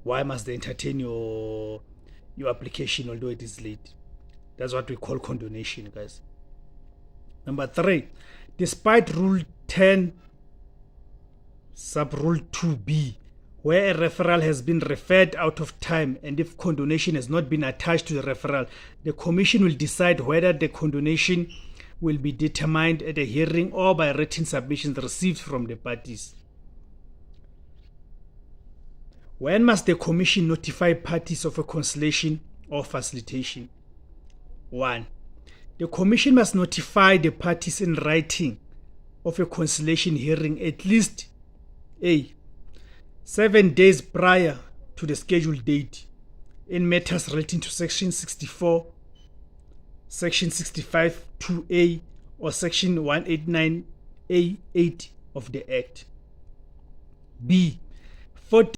why must they entertain your application although it is late? That's what we call condonation, guys. Number 3, despite Rule 10, Sub-Rule 2B, where a referral has been referred out of time and if condonation has not been attached to the referral, the Commission will decide whether the condonation will be determined at a hearing or by written submissions received from the parties. When must the Commission notify parties of a conciliation or facilitation? 1. The Commission must notify the parties in writing of a conciliation hearing at least A. 7 days prior to the scheduled date in matters relating to Section 64, Section 65 2A or Section 189A8 of the Act. B. 14